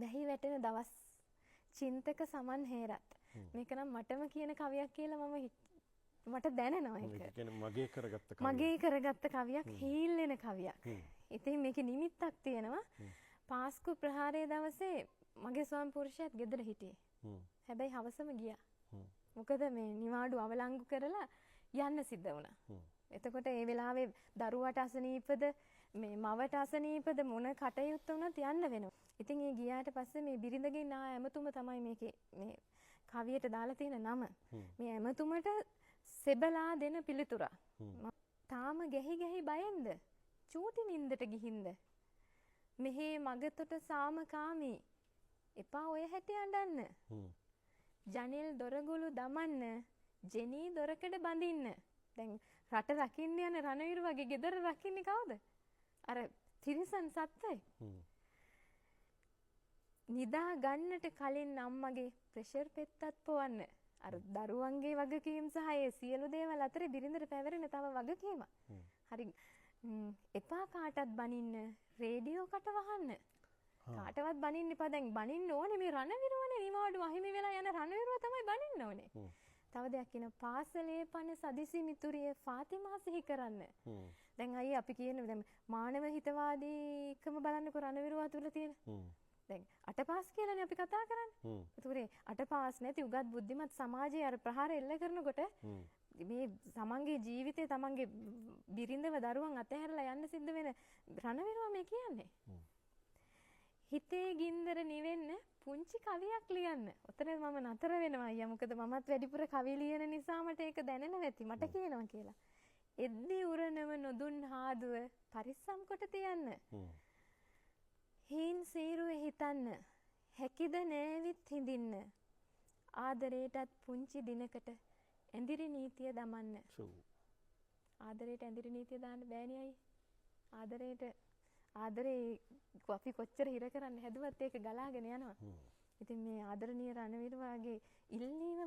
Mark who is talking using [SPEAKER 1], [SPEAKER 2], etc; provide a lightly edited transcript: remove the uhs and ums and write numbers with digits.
[SPEAKER 1] වැහි වැටෙන දවස් චින්තක සමන් හේරත් මේක නම් මටම කියන කවියක් කියලා මට දැනෙනවා ඒක.
[SPEAKER 2] ඒ කියන්නේ මගේ කරගත්ත කවියක්.
[SPEAKER 1] මගේ කරගත්ත කවියක් හීල් වෙන කවියක්. ඉතින් මේකේ නිමිත්තක් තියෙනවා. පාස්කු ප්‍රහාරයේ දවසේ මගේ ස්වාමි පුරුෂයාත් ගෙදර හිටියේ. හැබැයි හවසම ගියා. මොකද මේ නිවාඩු අවලංගු කරලා යන්න සිද්ධ වුණා. එතකොට ඒ වෙලාවේ දරුවට අසනීපද මේ මවට අසනීපද මොන කටයුත්ත වුණත් යන්න වෙනවා. ඉතින් ඒ ගියාට පස්සේ මේ බිරිඳගෙන් ඇමතුම තමයි මේකේ මේ කවියට දාලා තියෙන නම. මේ ඇමතුමට සෙබලා දෙන පිළිතුරක්. තාම ගැහි බයෙන්ද චූටි නින්දට ගිහින්ද මෙහි මගතොට සාමකාමී එපා ඔය හැටි අඬන්න. ජනෙල් දොරගුළු දමන්න ජෙනී දොරකඩ බඳින්න. දැන් රට රකින්න යන රණවිරු වගේ ගෙදර රකින්නේ කවුද? අර තිරිසන් සත්ත්වයි. නිදා ගන්නට කලින් අම්මගේ ප්‍රෙෂර් පෙත්තත් පොවන්න. අර දරුවන්ගේ වගකීම් සහ ඒ සියලු දේවල් අතරේ බිරිඳට පැවරෙන තව වගකීමක්. හරි එපා කාටවත් බනින්න රේඩියෝ කට වහන්න. කාටවත් බනින්න එපා. දැන් බනින්න ඕනේ මේ රණවිරුවනේ නිවාඩු අහිමි වෙලා යන රණවිරුව තමයි බනින්න ඕනේ. තව දෙයක් කියන පාසලේ පන සදිසි මිතුරිය ෆාතිමා සිහි කරන්න. දැන් අයියේ අපි කියන දැන් මානව හිතවාදීකම බලන්නකො රණවිරුවා තුල තියෙන. දැන් අටපාස් කියලානේ අපි කතා කරන්නේ. ඒතුරේ අටපාස් නැති උගත් බුද්ධිමත් සමාජයේ අර ප්‍රහාර එල්ල කරනකොට මේ තමන්ගේ ජීවිතේ තමන්ගේ බිරිඳව දරුවන් අතහැරලා යන්න සිද්ධ වෙන රණවිරුවා මේ කියන්නේ. හිතේ ගින්දර නිවෙන්න පුංචි කවියක් ලියන්න. ඔතන මම නතර වෙනවා අයියා. මොකද මමත් වැඩිපුර කවි ලියන නිසා මට ඒක දැනෙනවා ඇති. මට කියනවා කියලා. එද්දි උරනව නොදුන් හාදුව පරිස්සම් කොට තියන්න. හීන් සීරුවේ හිතන්න. හැකිද නෑවිත් හිඳින්න. ආදරේටත් පුංචි දිනකට ඇඳිරි නීතිය දමන්න. ආදරේට ඇඳිරි නීතිය දාන්න බෑනේ අයියේ. ආදරේ අපි කොච්චර හිර කරන්න හැදුවත් ඒක ගලාගෙන යනවා. ඉතින් මේ ආදරණීය රණවිරුවාගේ ඉල්ලීම